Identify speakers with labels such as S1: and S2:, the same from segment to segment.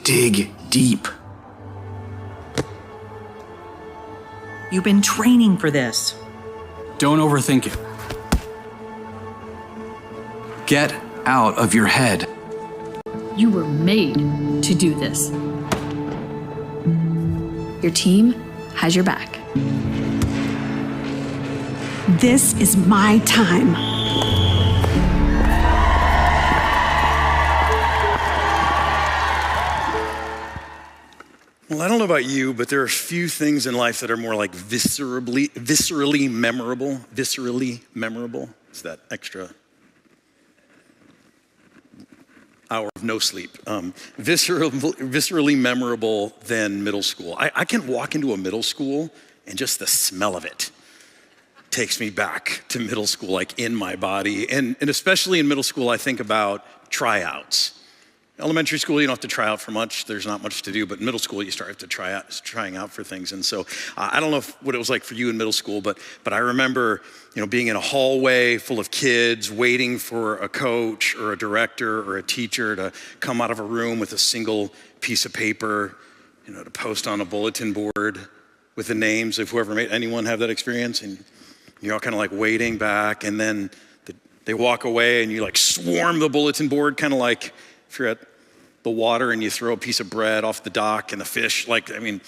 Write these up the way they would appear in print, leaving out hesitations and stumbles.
S1: Dig deep.
S2: You've been training for this.
S1: Don't overthink it. Get out of your head.
S3: You were made to do this. Your team has your back.
S4: This is my time.
S5: Well, I don't know about you, but there are a few things in life that are more like viscerally memorable. Viscerally memorable. It's that extra hour of no sleep. Viscerally memorable than middle school. I can walk into a middle school and just the smell of it takes me back to middle school, like in my body. And especially in middle school, I think about tryouts. Elementary school, you don't have to try out for much. There's not much to do, but in middle school, you start to trying out for things. And so I don't know what it was like for you in middle school, but I remember, being in a hallway full of kids, waiting for a coach or a director or a teacher to come out of a room with a single piece of paper, to post on a bulletin board with the names of whoever made. Anyone have that experience? And you're all kind of like waiting back, and then they walk away, and you like swarm the bulletin board, kind of like if you're at the water and you throw a piece of bread off the dock and the fish, and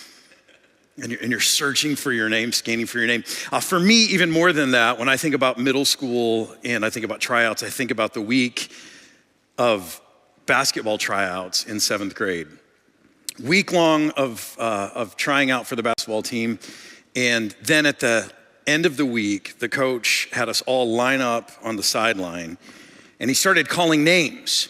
S5: you're searching for your name, scanning for your name. For me, even more than that, when I think about middle school and I think about tryouts, I think about the week of basketball tryouts in 7th grade. Week long of trying out for the basketball team. And then at the end of the week, the coach had us all line up on the sideline, and he started calling names.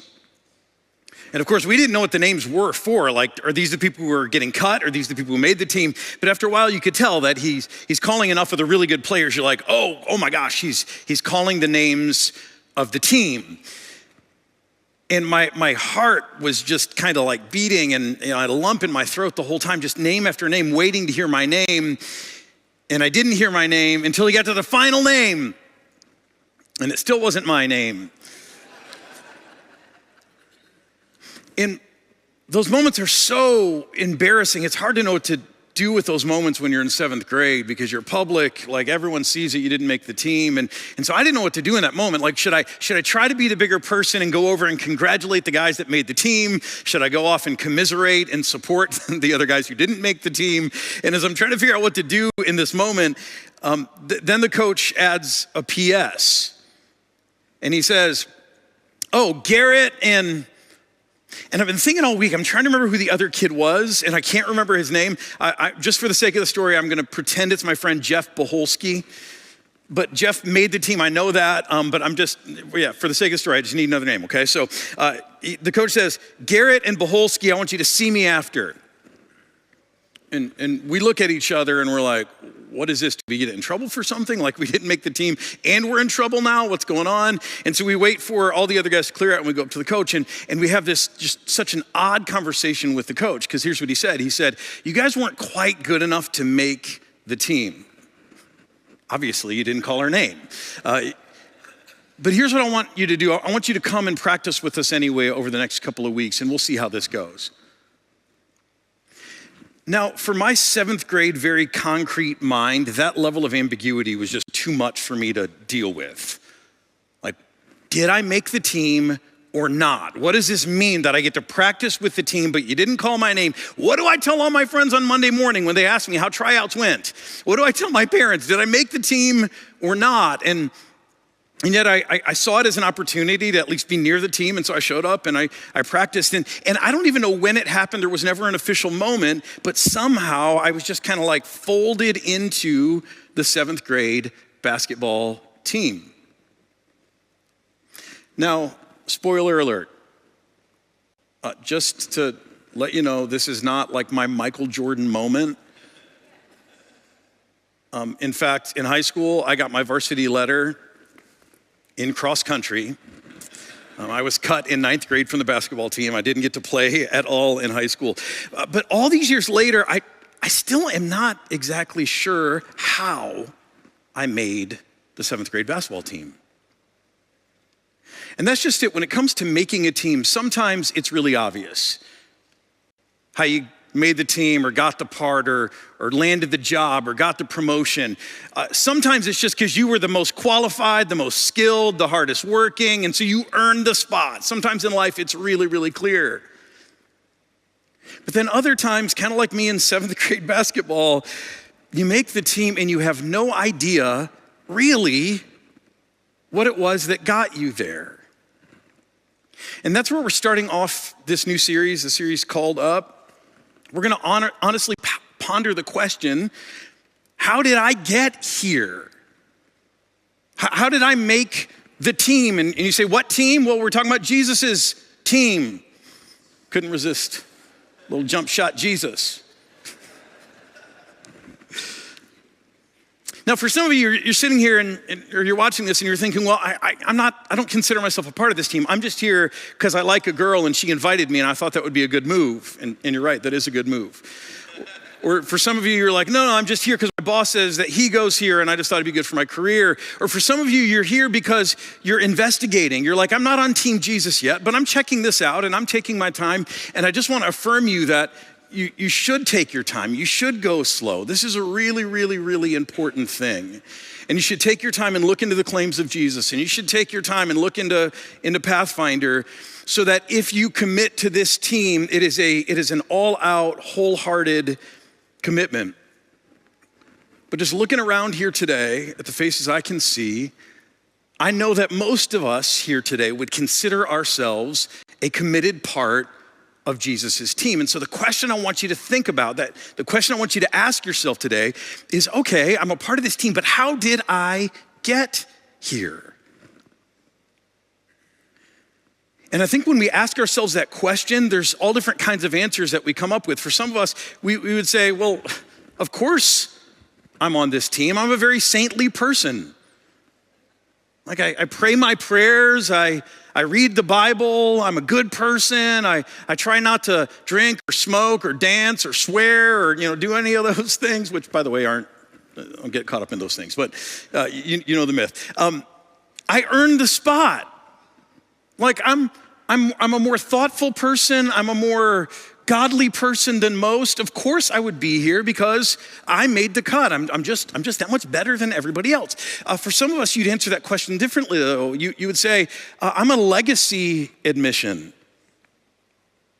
S5: And of course, we didn't know what the names were for. Like, are these the people who are getting cut? Are these the people who made the team? But after a while, you could tell that he's calling enough of the really good players. You're like, oh my gosh, he's calling the names of the team. And my heart was just kind of like beating, and I had a lump in my throat the whole time, just name after name, waiting to hear my name. And I didn't hear my name until he got to the final name. And it still wasn't my name. And those moments are so embarrassing. It's hard to know what to do with those moments when you're in 7th grade because you're public, like everyone sees that you didn't make the team. And so I didn't know what to do in that moment. Like, should I try to be the bigger person and go over and congratulate the guys that made the team? Should I go off and commiserate and support the other guys who didn't make the team? And as I'm trying to figure out what to do in this moment, then the coach adds a PS. And he says, Garrett and I've been thinking all week, I'm trying to remember who the other kid was, and I can't remember his name. Just for the sake of the story, I'm gonna pretend it's my friend Jeff Boholsky. But Jeff made the team, I know that, but for the sake of the story, I just need another name, okay? So the coach says, Garrett and Boholsky, I want you to see me after. And we look at each other and we're like, what is this? Did we get in trouble for something? Like we didn't make the team and we're in trouble now? What's going on? And so we wait for all the other guys to clear out and we go up to the coach and we have this just such an odd conversation with the coach because here's what he said. He said, you guys weren't quite good enough to make the team. Obviously, you didn't call our name. But here's what I want you to do. I want you to come and practice with us anyway over the next couple of weeks and we'll see how this goes. Now, for my 7th grade, very concrete mind, that level of ambiguity was just too much for me to deal with. Like, did I make the team or not? What does this mean that I get to practice with the team, but you didn't call my name? What do I tell all my friends on Monday morning when they ask me how tryouts went? What do I tell my parents? Did I make the team or not? And yet I saw it as an opportunity to at least be near the team. And so I showed up and I practiced. And I don't even know when it happened. There was never an official moment, but somehow I was just kind of like folded into the 7th grade basketball team. Now, spoiler alert, just to let you know, this is not like my Michael Jordan moment. In fact, in high school, I got my varsity letter in cross country. I was cut in 9th grade from the basketball team. I didn't get to play at all in high school. But all these years later, I still am not exactly sure how I made the 7th grade basketball team. And that's just it. When it comes to making a team, sometimes it's really obvious. how you made the team or got the part or landed the job or got the promotion. Sometimes it's just because you were the most qualified, the most skilled, the hardest working, and so you earned the spot. Sometimes in life it's really, really clear. But then other times, kind of like me in 7th grade basketball, you make the team and you have no idea really what it was that got you there. And that's where we're starting off this new series, the series called Up. We're gonna honestly ponder the question, how did I get here? How did I make the team? And you say, what team? Well, we're talking about Jesus's team. Couldn't resist a little jump shot Jesus. Now, for some of you, you're sitting here or you're watching this and you're thinking, well, I don't consider myself a part of this team. I'm just here because I like a girl and she invited me and I thought that would be a good move. And you're right, that is a good move. Or for some of you, you're like, no, I'm just here because my boss says that he goes here and I just thought it'd be good for my career. Or for some of you, you're here because you're investigating. You're like, I'm not on Team Jesus yet, but I'm checking this out and I'm taking my time. And I just want to affirm you that you should take your time. You should go slow. This is a really, really, really important thing. And you should take your time and look into the claims of Jesus. And you should take your time and look into Pathfinder so that if you commit to this team, it is an all-out, wholehearted commitment. But just looking around here today at the faces I can see, I know that most of us here today would consider ourselves a committed part of Jesus's team. And so the question I want you to think about, the question I want you to ask yourself today is, okay, I'm a part of this team, but how did I get here? And I think when we ask ourselves that question, there's all different kinds of answers that we come up with. For some of us, we would say, well, of course I'm on this team. I'm a very saintly person. Like I pray my prayers, I read the Bible, I'm a good person, I try not to drink or smoke or dance or swear or do any of those things, which by the way don't get caught up in those things, but you know the myth. I earned the spot. Like I'm a more thoughtful person, I'm a more godly person than most. Of course I would be here because I made the cut. I'm just that much better than everybody else. For some of us, you'd answer that question differently though. You would say, I'm a legacy admission,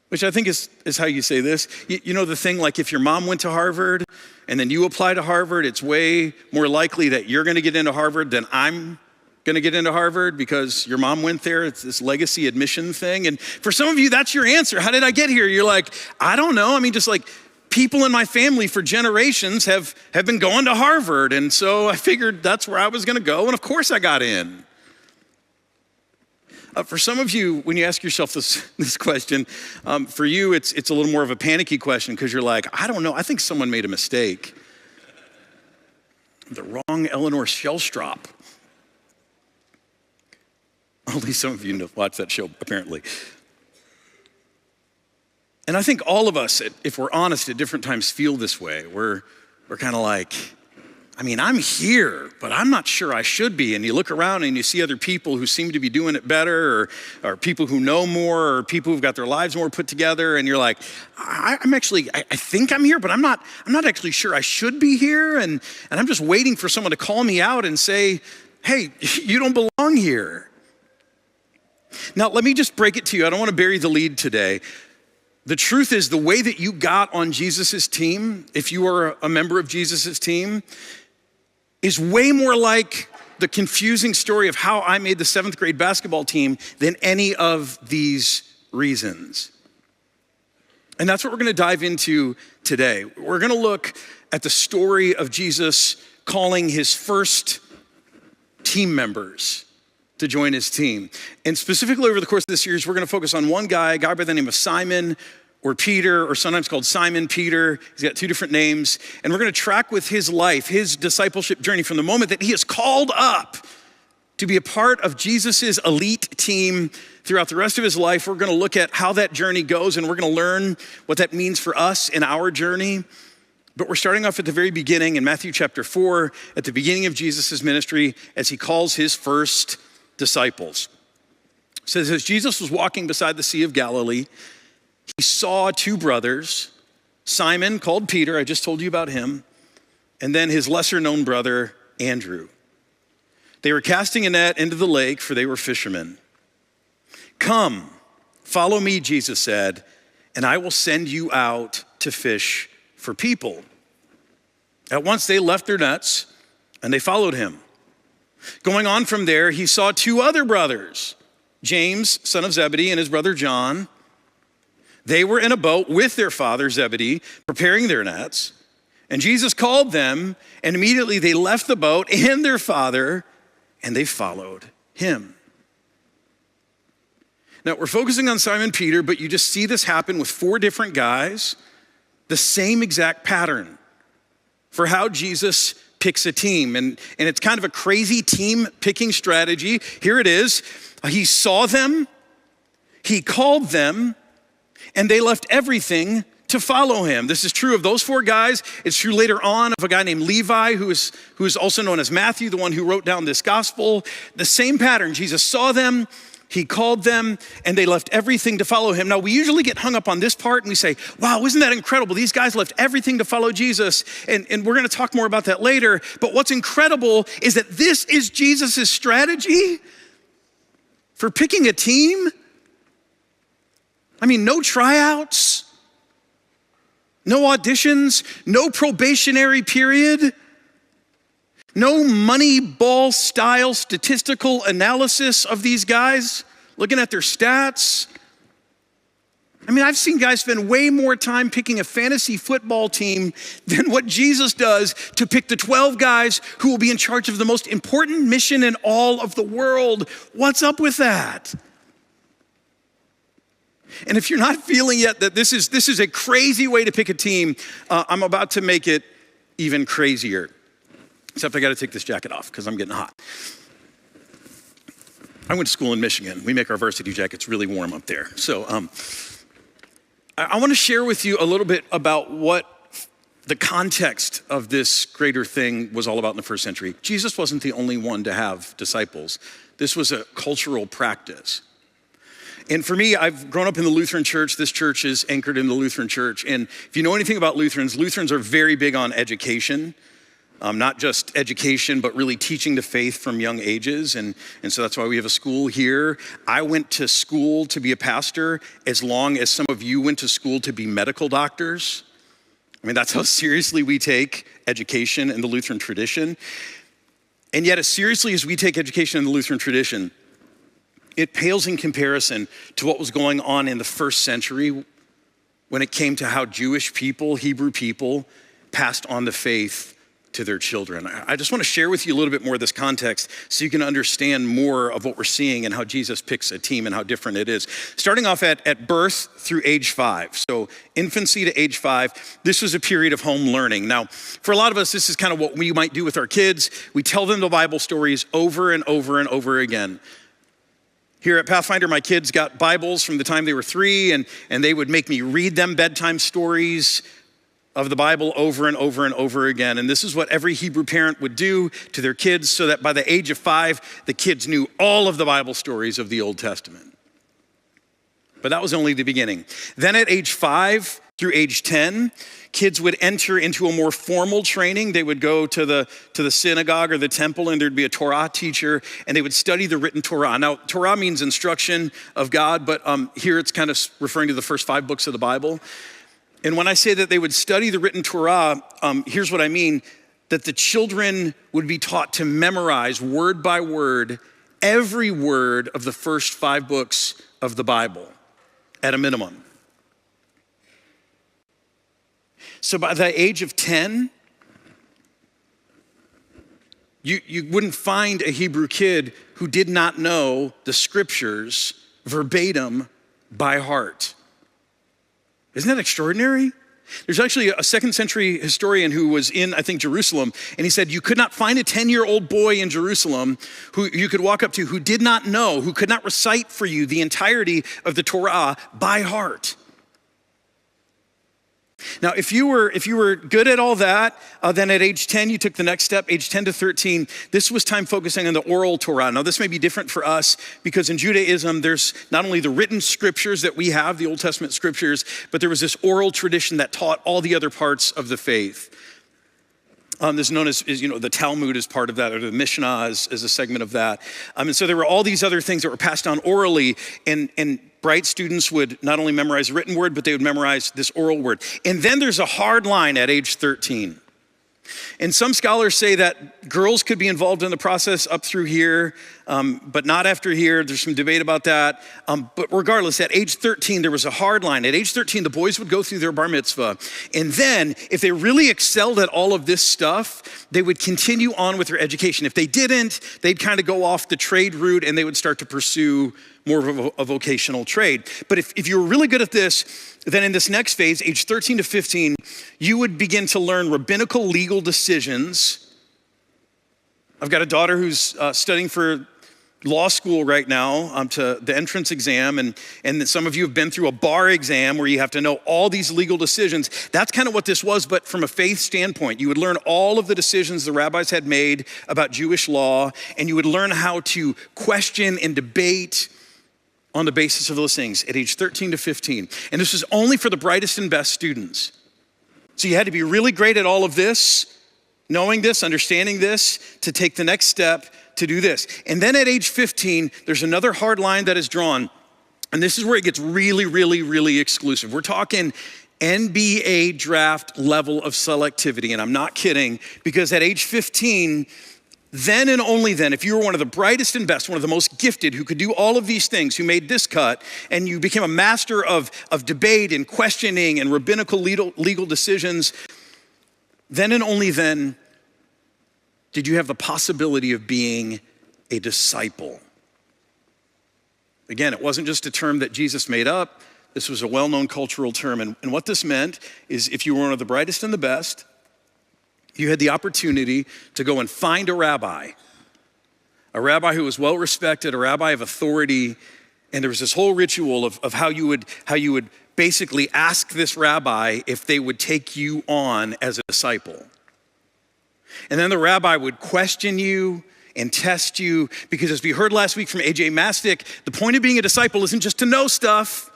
S5: which I think is how you say this. You know the thing, like if your mom went to Harvard and then you apply to Harvard, it's way more likely that you're gonna get into Harvard than I'm gonna get into Harvard because your mom went there. It's this legacy admission thing. And for some of you, that's your answer. How did I get here? You're like, I don't know. I mean, just like people in my family for generations have been going to Harvard. And so I figured that's where I was gonna go. And of course I got in. For some of you, when you ask yourself this question, for you, it's a little more of a panicky question because you're like, I don't know. I think someone made a mistake. The wrong Eleanor Shellstrop. Only some of you watch that show, apparently. And I think all of us, if we're honest, at different times feel this way. We're kind of like, I mean, I'm here, but I'm not sure I should be. And you look around and you see other people who seem to be doing it better, or people who know more, or people who've got their lives more put together. And you're like, I think I'm here, but I'm not actually sure I should be here. And I'm just waiting for someone to call me out and say, hey, you don't belong here. Now, let me just break it to you. I don't want to bury the lead today. The truth is, the way that you got on Jesus's team, if you are a member of Jesus's team, is way more like the confusing story of how I made the 7th grade basketball team than any of these reasons. And that's what we're going to dive into today. We're going to look at the story of Jesus calling his first team members to join his team. And specifically over the course of this series, we're gonna focus on one guy, a guy by the name of Simon or Peter, or sometimes called Simon Peter. He's got 2 different names. And we're gonna track with his life, his discipleship journey from the moment that he is called up to be a part of Jesus's elite team throughout the rest of his life. We're gonna look at how that journey goes, and we're gonna learn what that means for us in our journey. But we're starting off at the very beginning in Matthew chapter 4, at the beginning of Jesus's ministry, as he calls his first disciples. It says, as Jesus was walking beside the Sea of Galilee, he saw two brothers, Simon, called Peter, I just told you about him, and then his lesser known brother, Andrew. They were casting a net into the lake, for they were fishermen. "Come, follow me," Jesus said, "and I will send you out to fish for people." At once they left their nets and they followed him. Going on from there, he saw two other brothers, James, son of Zebedee, and his brother John. They were in a boat with their father Zebedee, preparing their nets. And Jesus called them, and immediately they left the boat and their father, and they followed him. Now, we're focusing on Simon Peter, but you just see this happen with four different guys, the same exact pattern for how Jesus picks a team. And it's kind of a crazy team picking strategy. Here it is. He saw them, he called them, and they left everything to follow him. This is true of those four guys. It's true later on of a guy named Levi, who is also known as Matthew, the one who wrote down this gospel. The same pattern. Jesus saw them, he called them, and they left everything to follow him. Now, we usually get hung up on this part and we say, wow, isn't that incredible? These guys left everything to follow Jesus. And we're going to talk more about that later. But what's incredible is that this is Jesus' strategy for picking a team. I mean, no tryouts, no auditions, no probationary period, no Moneyball style statistical analysis of these guys, looking at their stats. I mean, I've seen guys spend way more time picking a fantasy football team than what Jesus does to pick the 12 guys who will be in charge of the most important mission in all of the world. What's up with that? And if you're not feeling yet that this is a crazy way to pick a team, I'm about to make it even crazier. Except I gotta take this jacket off because I'm getting hot. I went to school in Michigan. We make our varsity jackets really warm up there. So I wanna share with you a little bit about what the context of this greater thing was all about in the first century. Jesus wasn't the only one to have disciples. This was a cultural practice. And for me, I've grown up in the Lutheran church. This church is anchored in the Lutheran church. And if you know anything about Lutherans are very big on education. Not just education, but really teaching the faith from young ages. And so that's why we have a school here. I went to school to be a pastor as long as some of you went to school to be medical doctors. I mean, that's how seriously we take education in the Lutheran tradition. And yet, as seriously as we take education in the Lutheran tradition, it pales in comparison to what was going on in the first century when it came to how Jewish people, Hebrew people, passed on the faith to their children. I just want to share with you a little bit more of this context so you can understand more of what we're seeing and how Jesus picks a team and how different it is. Starting off at birth through age 5. So infancy to age 5, this was a period of home learning. Now, for a lot of us, this is kind of what we might do with our kids. We tell them the Bible stories over and over and over again. Here at Pathfinder, my kids got Bibles from the time they were 3, and they would make me read them bedtime stories of the Bible over and over and over again. And this is what every Hebrew parent would do to their kids so that by the age of 5, the kids knew all of the Bible stories of the Old Testament. But that was only the beginning. Then at age 5 through age 10, kids would enter into a more formal training. They would go to the synagogue or the temple, and there'd be a Torah teacher, and they would study the written Torah. Now, Torah means instruction of God, but here it's kind of referring to the first 5 books of the Bible. And when I say that they would study the written Torah, here's what I mean, that the children would be taught to memorize word by word every word of the first 5 books of the Bible at a minimum. So by the age of 10, you wouldn't find a Hebrew kid who did not know the scriptures verbatim by heart. Isn't that extraordinary? There's actually a 2nd century historian who was in, I think, Jerusalem, and he said you could not find a 10-year-old boy in Jerusalem who you could walk up to who did not know, who could not recite for you the entirety of the Torah by heart. Now, if you were good at all that, then at age 10, you took the next step. Age 10 to 13, this was time focusing on the oral Torah. Now, this may be different for us because in Judaism, there's not only the written scriptures that we have, the Old Testament scriptures, but there was this oral tradition that taught all the other parts of the faith. This is known as the Talmud is part of that, or the Mishnah is a segment of that. And so there were all these other things that were passed down orally, and bright students would not only memorize the written word, but they would memorize this oral word. And then there's a hard line at age 13. And some scholars say that girls could be involved in the process up through here, but not after here. There's some debate about that. But regardless, at age 13, there was a hard line. At age 13, the boys would go through their bar mitzvah. And then, if they really excelled at all of this stuff, they would continue on with their education. If they didn't, they'd kind of go off the trade route and they would start to pursue more of a vocational trade. But if you were really good at this, then in this next phase, age 13 to 15, you would begin to learn rabbinical legal decisions. I've got a daughter who's studying for law school right now to the entrance exam, and some of you have been through a bar exam where you have to know all these legal decisions. That's kind of what this was, but from a faith standpoint. You would learn all of the decisions the rabbis had made about Jewish law, and you would learn how to question and debate on the basis of those things at age 13 to 15. And this was only for the brightest and best students. So you had to be really great at all of this, knowing this, understanding this, to take the next step to do this. And then at age 15, there's another hard line that is drawn. And this is where it gets really, really, really exclusive. We're talking NBA draft level of selectivity. And I'm not kidding, because at age 15, then and only then, if you were one of the brightest and best, one of the most gifted, who could do all of these things, who made this cut, and you became a master of debate and questioning and rabbinical legal decisions, then and only then did you have the possibility of being a disciple. Again, it wasn't just a term that Jesus made up. This was a well-known cultural term. And what this meant is if you were one of the brightest and the best, you had the opportunity to go and find a rabbi who was well respected, a rabbi of authority, and there was this whole ritual of how you would basically ask this rabbi if they would take you on as a disciple. And then the rabbi would question you and test you, because as we heard last week from AJ Mastic, the point of being a disciple isn't just to know stuff.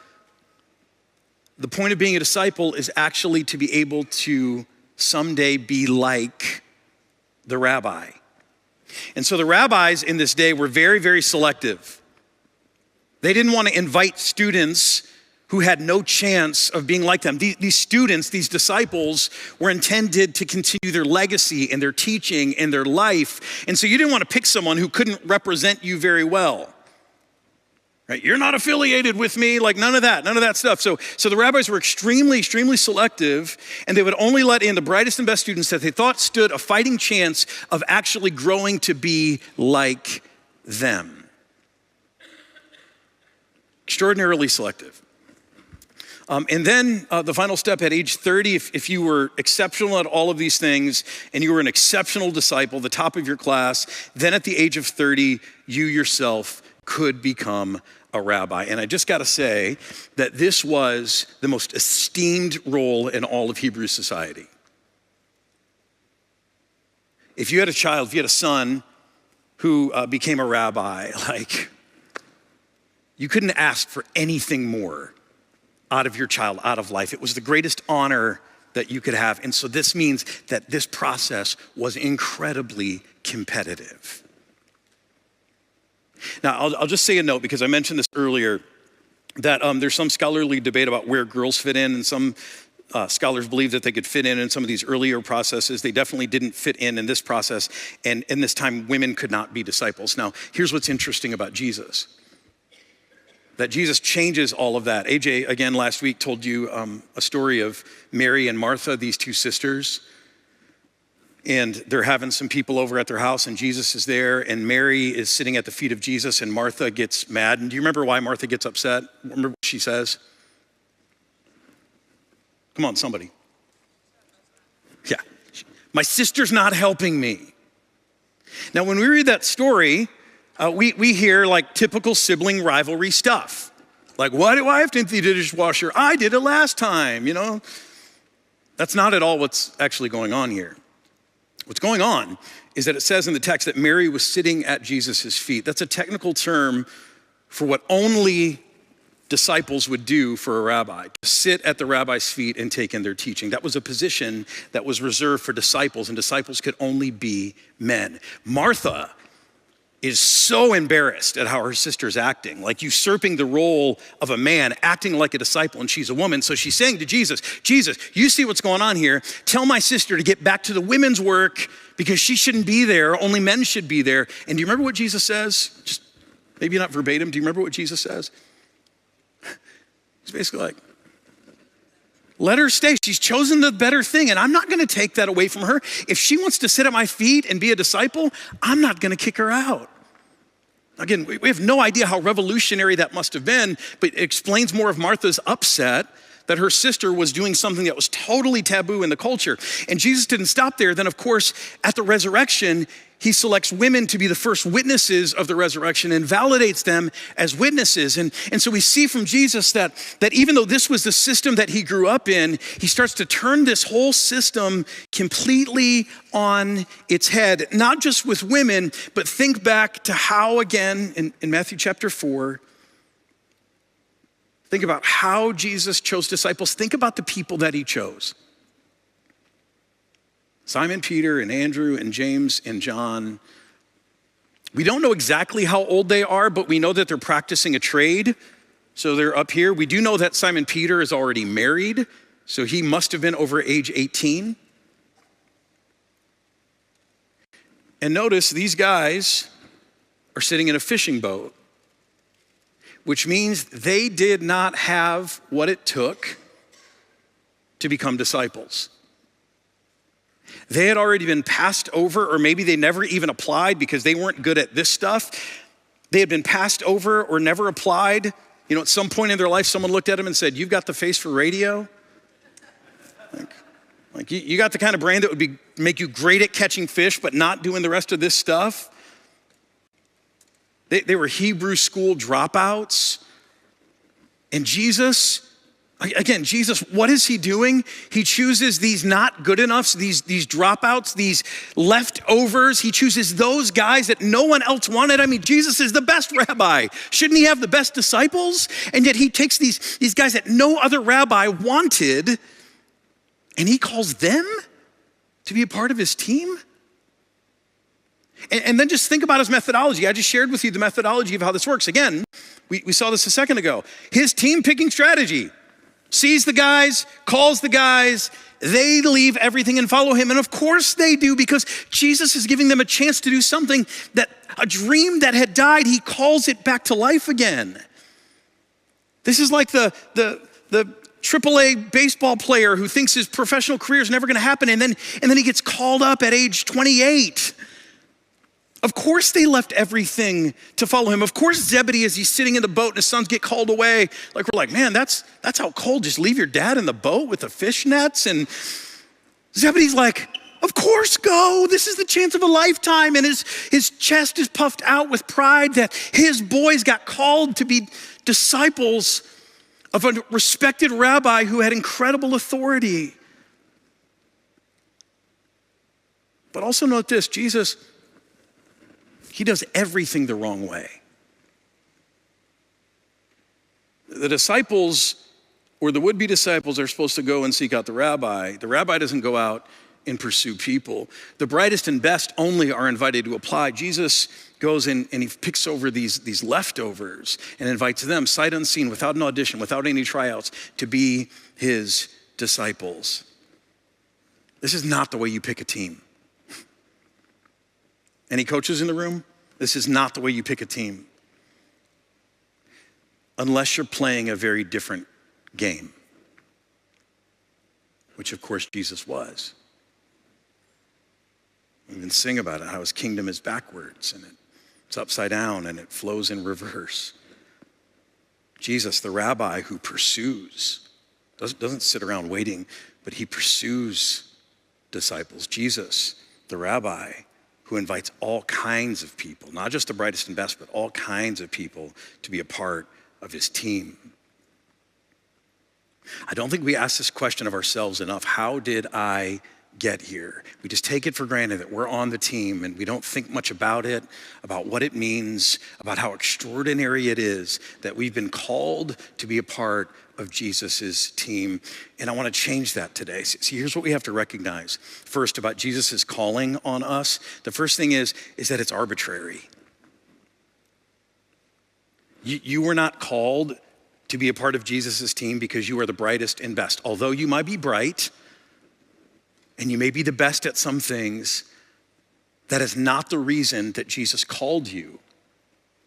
S5: The point of being a disciple is actually to be able to someday be like the rabbi. And so the rabbis in this day were very, very selective. They didn't want to invite students who had no chance of being like them. These students, these disciples, were intended to continue their legacy and their teaching and their life. And so you didn't want to pick someone who couldn't represent you very well. Right? You're not affiliated with me, like none of that stuff. So the rabbis were extremely, extremely selective, and they would only let in the brightest and best students that they thought stood a fighting chance of actually growing to be like them. Extraordinarily selective. And then the final step at age 30, if you were exceptional at all of these things and you were an exceptional disciple, the top of your class, then at the age of 30, you yourself could become a rabbi. And I just got to say that this was the most esteemed role in all of Hebrew society. If you had a child, if you had a son who became a rabbi, like, you couldn't ask for anything more out of your child, out of life. It was the greatest honor that you could have. And so this means that this process was incredibly competitive. Now, I'll just say a note, because I mentioned this earlier, that there's some scholarly debate about where girls fit in, and some scholars believe that they could fit in some of these earlier processes. They definitely didn't fit in this process, and in this time, women could not be disciples. Now, here's what's interesting about Jesus, that Jesus changes all of that. AJ, again, last week told you a story of Mary and Martha, these two sisters. And they're having some people over at their house, and Jesus is there, and Mary is sitting at the feet of Jesus, and Martha gets mad. And do you remember why Martha gets upset? Remember what she says? Come on, somebody. Yeah. My sister's not helping me. Now, when we read that story, we hear like typical sibling rivalry stuff. Like, why do I have to empty the dishwasher? I did it last time, you know? That's not at all what's actually going on here. What's going on is that it says in the text that Mary was sitting at Jesus' feet. That's a technical term for what only disciples would do for a rabbi, to sit at the rabbi's feet and take in their teaching. That was a position that was reserved for disciples, and disciples could only be men. Martha is so embarrassed at how her sister's acting, like usurping the role of a man, acting like a disciple, and she's a woman. So she's saying to Jesus, Jesus, you see what's going on here. Tell my sister to get back to the women's work because she shouldn't be there. Only men should be there. And do you remember what Jesus says? Just maybe not verbatim. Do you remember what Jesus says? He's basically like, let her stay. She's chosen the better thing, and I'm not going to take that away from her. If she wants to sit at my feet and be a disciple, I'm not going to kick her out. Again, we have no idea how revolutionary that must have been, but it explains more of Martha's upset that her sister was doing something that was totally taboo in the culture. And Jesus didn't stop there. Then, of course, at the resurrection, he selects women to be the first witnesses of the resurrection and validates them as witnesses. And so we see from Jesus that even though this was the system that he grew up in, he starts to turn this whole system completely on its head, not just with women, but think back to how, again, in Matthew chapter 4, think about how Jesus chose disciples. Think about the people that he chose. Simon, Peter, and Andrew, and James, and John. We don't know exactly how old they are, but we know that they're practicing a trade. So they're up here. We do know that Simon Peter is already married, so he must have been over age 18. And notice these guys are sitting in a fishing boat, which means they did not have what it took to become disciples. They had already been passed over, or maybe they never even applied because they weren't good at this stuff. They had been passed over or never applied. You know, at some point in their life, someone looked at them and said, you've got the face for radio. Like you got the kind of brain that would make you great at catching fish, but not doing the rest of this stuff. They were Hebrew school dropouts. And Jesus, what is he doing? He chooses these not good enoughs, these dropouts, these leftovers. He chooses those guys that no one else wanted. I mean, Jesus is the best rabbi. Shouldn't he have the best disciples? And yet he takes these guys that no other rabbi wanted, and he calls them to be a part of his team. And then just think about his methodology. I just shared with you the methodology of how this works. Again, we saw this a second ago. His team picking strategy. Sees the guys, calls the guys, they leave everything and follow him. And of course they do, because Jesus is giving them a chance to do something, that a dream that had died, he calls it back to life again. This is like the AAA baseball player who thinks his professional career is never gonna happen, and then he gets called up at age 28. Of course they left everything to follow him. Of course Zebedee, as he's sitting in the boat and his sons get called away, we're like, man, that's how cold. Just leave your dad in the boat with the fish nets. And Zebedee's like, of course go. This is the chance of a lifetime. And his chest is puffed out with pride that his boys got called to be disciples of a respected rabbi who had incredible authority. But also note this, Jesus, he does everything the wrong way. The disciples, or the would-be disciples, are supposed to go and seek out the rabbi. The rabbi doesn't go out and pursue people. The brightest and best only are invited to apply. Jesus goes and he picks over these leftovers and invites them, sight unseen, without an audition, without any tryouts, to be his disciples. This is not the way you pick a team. Any coaches in the room? This is not the way you pick a team. Unless you're playing a very different game, which of course Jesus was. We can sing about it, how his kingdom is backwards and it's upside down and it flows in reverse. Jesus, the rabbi who pursues, doesn't sit around waiting, but he pursues disciples. Jesus, the rabbi who invites all kinds of people, not just the brightest and best, but all kinds of people to be a part of his team. I don't think we ask this question of ourselves enough. How did I get here? We just take it for granted that we're on the team and we don't think much about it, about what it means, about how extraordinary it is that we've been called to be a part of Jesus's team. And I want to change that today. See, here's what we have to recognize first about Jesus's calling on us. The first thing is that it's arbitrary. You were not called to be a part of Jesus's team because you are the brightest and best. Although you might be bright, and you may be the best at some things, that is not the reason that Jesus called you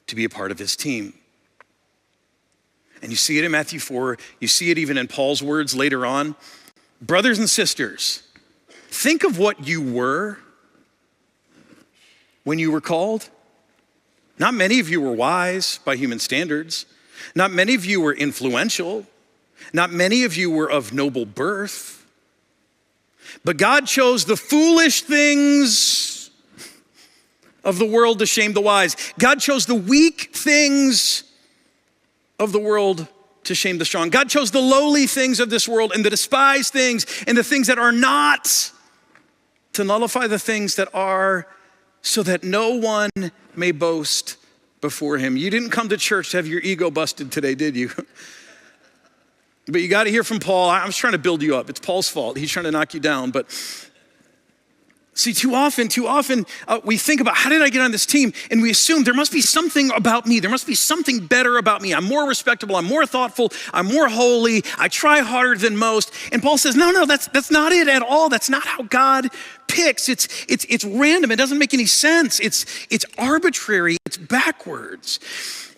S5: to be a part of his team. And you see it in Matthew 4, you see it even in Paul's words later on. Brothers and sisters, think of what you were when you were called. Not many of you were wise by human standards. Not many of you were influential. Not many of you were of noble birth. But God chose the foolish things of the world to shame the wise. God chose the weak things of the world to shame the strong. God chose the lowly things of this world and the despised things and the things that are not to nullify the things that are, so that no one may boast before him. You didn't come to church to have your ego busted today, did you? But you got to hear from Paul. I was trying to build you up. It's Paul's fault. He's trying to knock you down. But see, too often, we think about, how did I get on this team? And we assume there must be something about me. There must be something better about me. I'm more respectable. I'm more thoughtful. I'm more holy. I try harder than most. And Paul says, no, that's not it at all. That's not how God picks. It's random. It doesn't make any sense. It's arbitrary. It's backwards.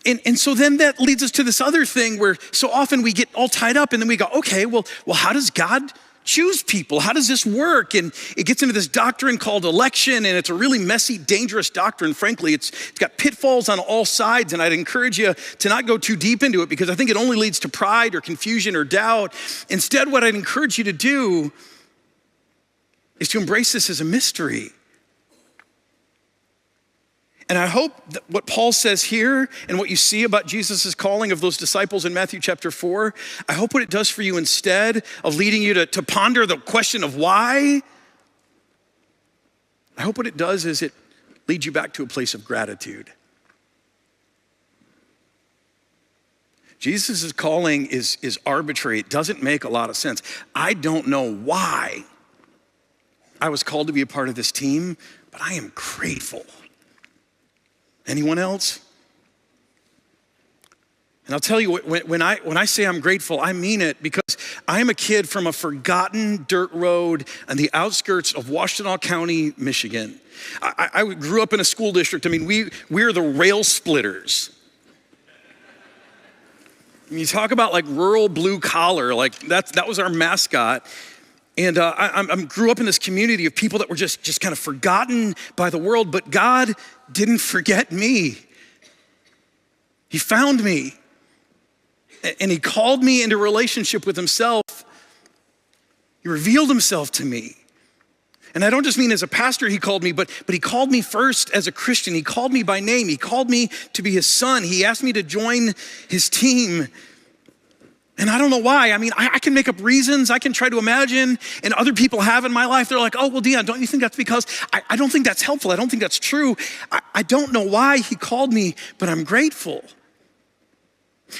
S5: And so then that leads us to this other thing where so often we get all tied up and then we go, okay, well, how does God choose people? How does this work? And it gets into this doctrine called election, and it's a really messy, dangerous doctrine. Frankly, it's got pitfalls on all sides, and I'd encourage you to not go too deep into it because I think it only leads to pride or confusion or doubt. Instead, what I'd encourage you to do is to embrace this as a mystery. And I hope that what Paul says here and what you see about Jesus' calling of those disciples in Matthew chapter 4, I hope what it does for you, instead of leading you to ponder the question of why, I hope what it does is it leads you back to a place of gratitude. Jesus' calling is arbitrary. It doesn't make a lot of sense. I don't know why I was called to be a part of this team, but I am grateful. Anyone else? And I'll tell you, when I say I'm grateful, I mean it, because I'm a kid from a forgotten dirt road on the outskirts of Washtenaw County, Michigan. I grew up in a school district. I mean, we're the rail splitters. And you talk about like rural blue collar, like that was our mascot. And I grew up in this community of people that were just kind of forgotten by the world, but God didn't forget me. He found me, and he called me into relationship with himself. He revealed himself to me. And I don't just mean as a pastor he called me, but he called me first as a Christian. He called me by name. He called me to be his son. He asked me to join his team. And I don't know why. I mean, I can make up reasons. I can try to imagine, and other people have in my life. They're like, oh, well, Dion, don't you think that's because? I don't think that's helpful. I don't think that's true. I don't know why he called me, but I'm grateful.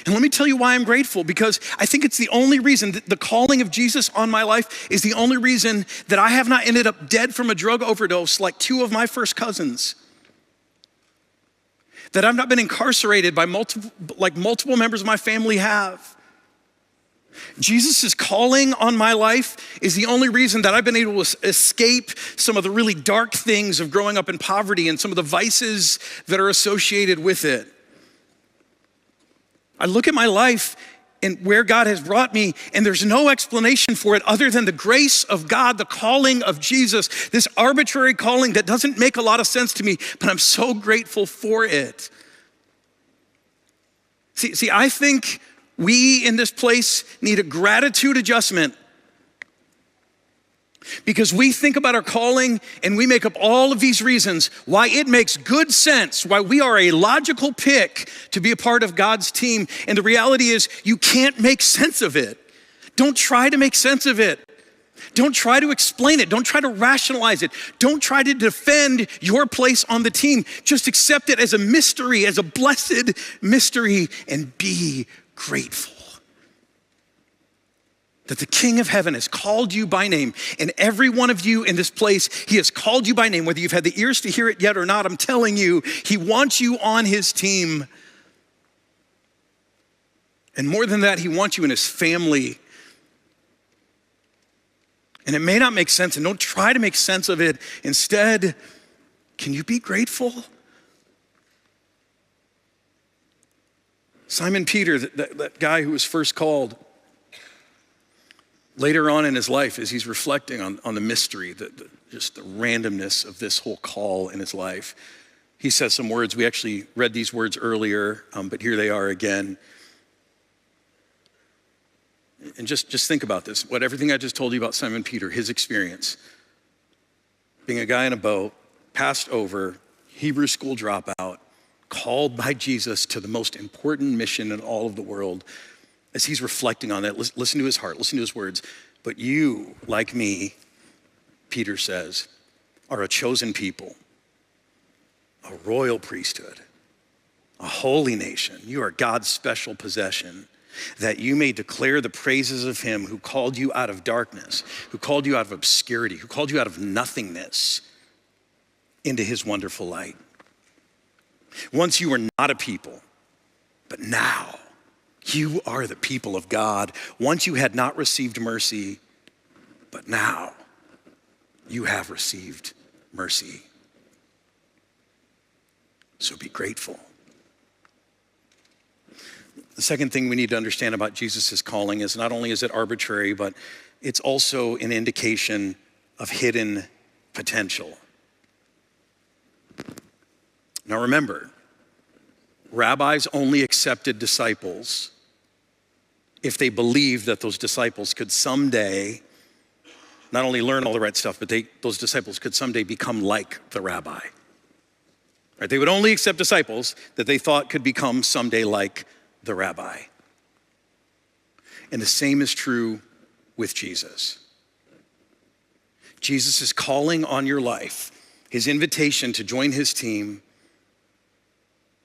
S5: And let me tell you why I'm grateful, because I think it's the only reason that the calling of Jesus on my life is the only reason that I have not ended up dead from a drug overdose like two of my first cousins. That I've not been incarcerated by multiple members of my family have. Jesus' calling on my life is the only reason that I've been able to escape some of the really dark things of growing up in poverty and some of the vices that are associated with it. I look at my life and where God has brought me, and there's no explanation for it other than the grace of God, the calling of Jesus, this arbitrary calling that doesn't make a lot of sense to me, but I'm so grateful for it. See, I think we in this place need a gratitude adjustment, because we think about our calling and we make up all of these reasons why it makes good sense, why we are a logical pick to be a part of God's team. And the reality is you can't make sense of it. Don't try to make sense of it. Don't try to explain it. Don't try to rationalize it. Don't try to defend your place on the team. Just accept it as a mystery, as a blessed mystery, and be grateful that the King of Heaven has called you by name. And every one of you in this place, he has called you by name. Whether you've had the ears to hear it yet or not, I'm telling you, he wants you on his team. And more than that, he wants you in his family. And it may not make sense, and don't try to make sense of it. Instead, can you be grateful? Simon Peter, that guy who was first called, later on in his life, as he's reflecting on the mystery, just the randomness of this whole call in his life, he says some words. We actually read these words earlier, but here they are again. And just think about this. Everything I just told you about Simon Peter, his experience, being a guy in a boat, passed over, Hebrew school dropout, called by Jesus to the most important mission in all of the world. As he's reflecting on that, listen to his heart, listen to his words. But you, like me, Peter says, are a chosen people, a royal priesthood, a holy nation. You are God's special possession, that you may declare the praises of him who called you out of darkness, who called you out of obscurity, who called you out of nothingness into his wonderful light. Once you were not a people, but now you are the people of God. Once you had not received mercy, but now you have received mercy. So be grateful. The second thing we need to understand about Jesus' calling is not only is it arbitrary, but it's also an indication of hidden potential. Now remember, rabbis only accepted disciples if they believed that those disciples could someday not only learn all the right stuff, but those disciples could someday become like the rabbi. Right? They would only accept disciples that they thought could become someday like the rabbi. And the same is true with Jesus. Jesus' calling on your life, his invitation to join his team,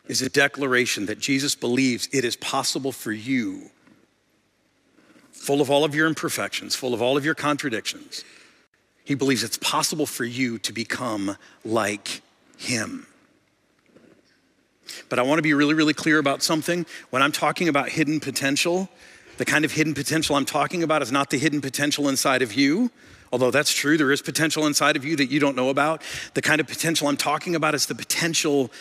S5: is a declaration that Jesus believes it is possible for you, full of all of your imperfections, full of all of your contradictions. He believes it's possible for you to become like him. But I want to be really, really clear about something. When I'm talking about hidden potential, the kind of hidden potential I'm talking about is not the hidden potential inside of you, although that's true. There is potential inside of you that you don't know about. The kind of potential I'm talking about is the potential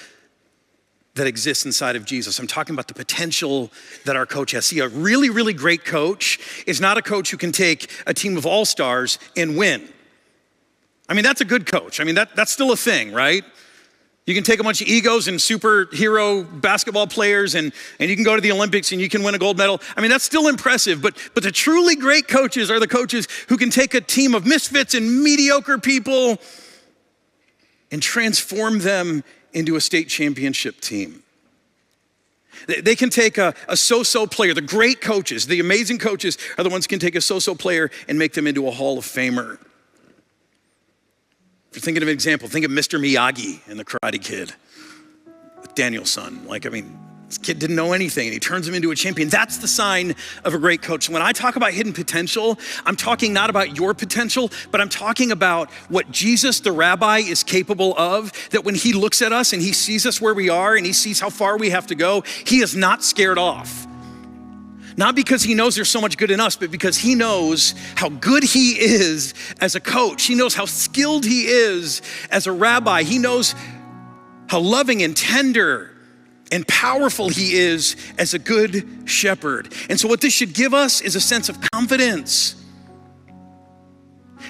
S5: that exists inside of Jesus. I'm talking about the potential that our coach has. See, a really, really great coach is not a coach who can take a team of all-stars and win. I mean, that's a good coach. I mean, that's still a thing, right? You can take a bunch of egos and superhero basketball players and you can go to the Olympics and you can win a gold medal. I mean, that's still impressive, but the truly great coaches are the coaches who can take a team of misfits and mediocre people and transform them into a state championship team. They can take a so-so player. The great coaches, the amazing coaches are the ones who can take a so-so player and make them into a Hall of Famer. If you're thinking of an example, think of Mr. Miyagi in The Karate Kid with Daniel's son. This kid didn't know anything and he turns him into a champion. That's the sign of a great coach. When I talk about hidden potential, I'm talking not about your potential, but I'm talking about what Jesus, the rabbi, is capable of, that when he looks at us and he sees us where we are and he sees how far we have to go, he is not scared off. Not because he knows there's so much good in us, but because he knows how good he is as a coach. He knows how skilled he is as a rabbi. He knows how loving and tender and powerful he is as a good shepherd. And so what this should give us is a sense of confidence,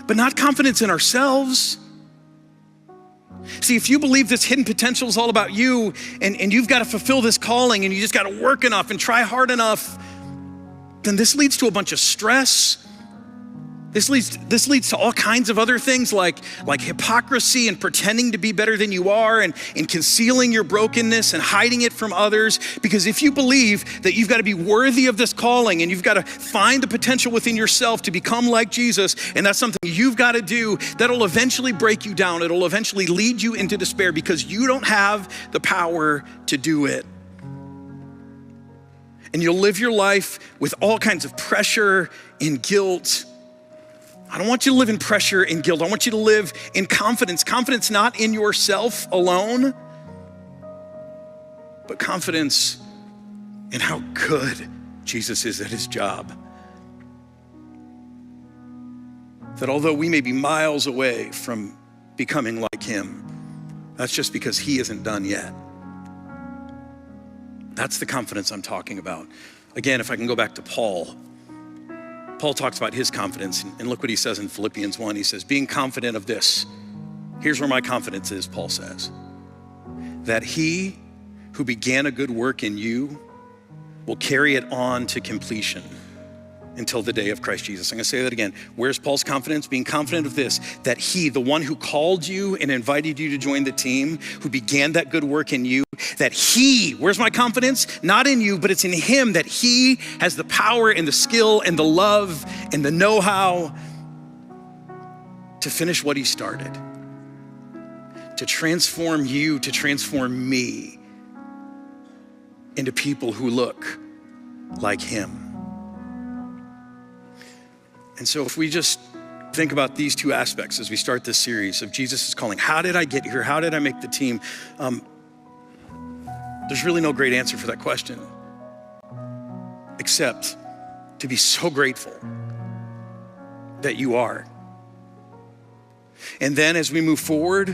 S5: but not confidence in ourselves. See, if you believe this hidden potential is all about you and you've got to fulfill this calling and you just got to work enough and try hard enough, then this leads to a bunch of stress This leads to all kinds of other things like hypocrisy and pretending to be better than you are and concealing your brokenness and hiding it from others. Because if you believe that you've got to be worthy of this calling and you've got to find the potential within yourself to become like Jesus, and that's something you've got to do, that'll eventually break you down. It'll eventually lead you into despair because you don't have the power to do it. And you'll live your life with all kinds of pressure and guilt. I don't want you to live in pressure and guilt. I want you to live in confidence. Confidence not in yourself alone, but confidence in how good Jesus is at his job. That although we may be miles away from becoming like him, that's just because he isn't done yet. That's the confidence I'm talking about. Again, if I can go back to Paul talks about his confidence, and look what he says in Philippians 1. He says, being confident of this, here's where my confidence is, Paul says, that he who began a good work in you will carry it on to completion until the day of Christ Jesus. I'm gonna say that again. Where's Paul's confidence? Being confident of this, that he, the one who called you and invited you to join the team, who began that good work in you, that he, where's my confidence? Not in you, but it's in him, that he has the power and the skill and the love and the know-how to finish what he started, to transform you, to transform me into people who look like him. And so if we just think about these two aspects as we start this series of Jesus' calling, how did I get here? How did I make the team? There's really no great answer for that question, except to be so grateful that you are. And then as we move forward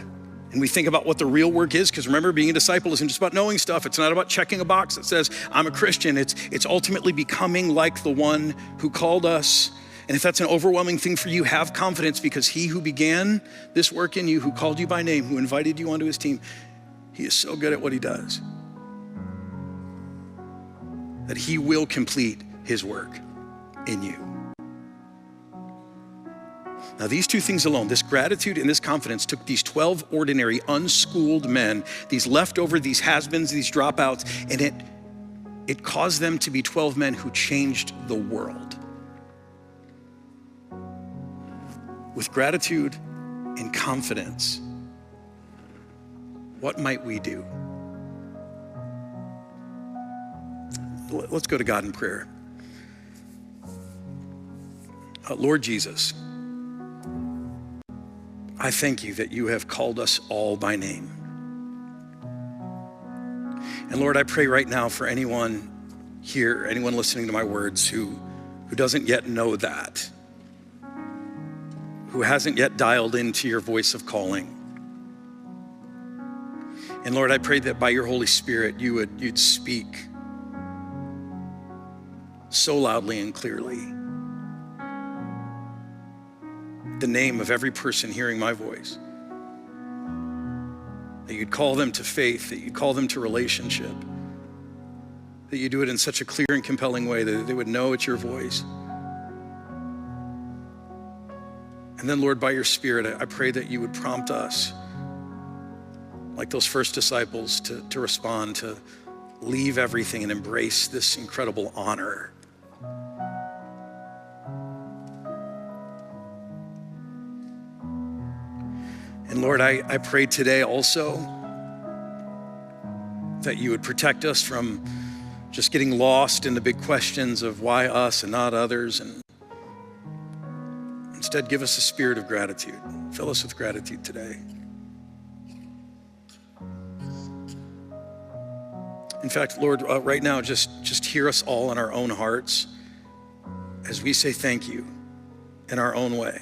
S5: and we think about what the real work is, because remember, being a disciple isn't just about knowing stuff. It's not about checking a box that says, I'm a Christian. It's ultimately becoming like the one who called us. And if that's an overwhelming thing for you, have confidence, because he who began this work in you, who called you by name, who invited you onto his team, he is so good at what he does that he will complete his work in you. Now, these two things alone, this gratitude and this confidence, took these 12 ordinary, unschooled men, these leftover, these has-beens, these dropouts, and it caused them to be 12 men who changed the world. With gratitude and confidence, what might we do? Let's go to God in prayer. Lord Jesus, I thank you that you have called us all by name. And Lord, I pray right now for anyone here, anyone listening to my words who doesn't yet know that, who hasn't yet dialed into your voice of calling. And Lord, I pray that by your Holy Spirit, you'd speak so loudly and clearly the name of every person hearing my voice, that you'd call them to faith, that you'd call them to relationship, that you do it in such a clear and compelling way that they would know it's your voice. And then, Lord, by your Spirit, I pray that you would prompt us, like those first disciples, to respond, to leave everything and embrace this incredible honor. And Lord, I pray today also that you would protect us from just getting lost in the big questions of why us and not others, and instead give us a spirit of gratitude. Fill us with gratitude today. In fact, Lord, right now, just hear us all in our own hearts as we say thank you in our own way.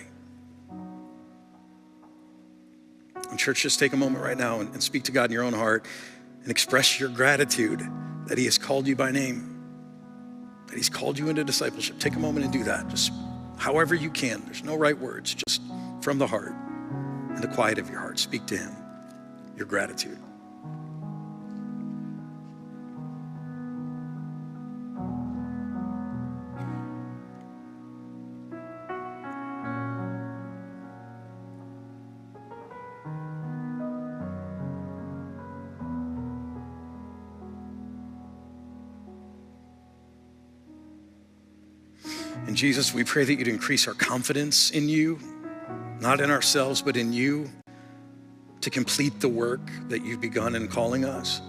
S5: And church, just take a moment right now and speak to God in your own heart and express your gratitude that he has called you by name, that he's called you into discipleship. Take a moment and do that, just however you can. There's no right words, just from the heart, in the quiet of your heart, speak to him your gratitude. And Jesus, we pray that you'd increase our confidence in you, not in ourselves, but in you, to complete the work that you've begun in calling us.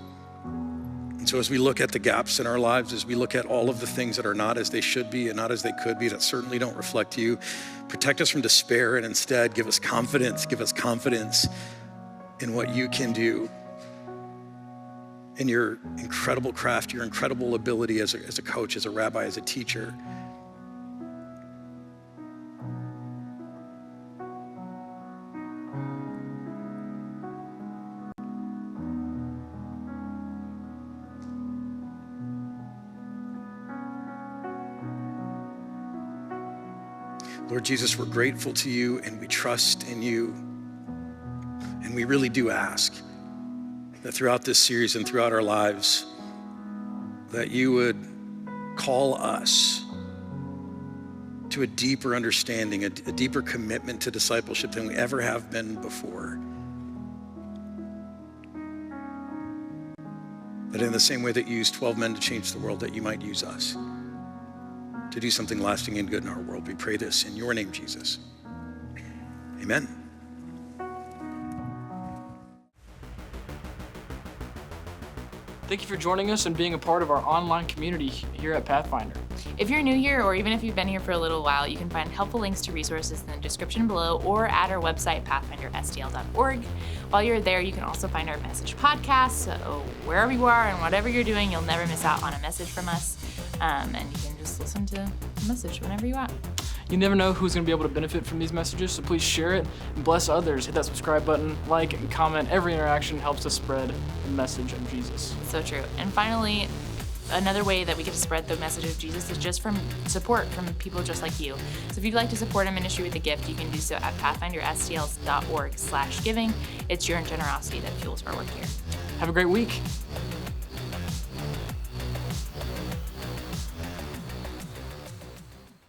S5: And so as we look at the gaps in our lives, as we look at all of the things that are not as they should be and not as they could be, that certainly don't reflect you, protect us from despair and instead give us confidence in what you can do, in your incredible craft, your incredible ability as a coach, as a rabbi, as a teacher. Lord Jesus, we're grateful to you and we trust in you. And we really do ask that throughout this series and throughout our lives, that you would call us to a deeper understanding, a deeper commitment to discipleship than we ever have been before. That in the same way that you used 12 men to change the world, that you might use us to do something lasting and good in our world. We pray this in your name, Jesus. Amen.
S6: Thank you for joining us and being a part of our online community here at Pathfinder.
S7: If you're new here, or even if you've been here for a little while, you can find helpful links to resources in the description below or at our website, pathfinderstl.org. While you're there, you can also find our message podcast. So wherever you are and whatever you're doing, you'll never miss out on a message from us. And you can just listen to the message whenever you want.
S6: You never know who's going to be able to benefit from these messages, so please share it and bless others. Hit that subscribe button, like, and comment. Every interaction helps us spread the message of Jesus.
S7: So true. And finally, another way that we get to spread the message of Jesus is just from support from people just like you. So if you'd like to support a ministry with a gift, you can do so at pathfinderstl.org/giving. It's your generosity that fuels our work here.
S6: Have a great week.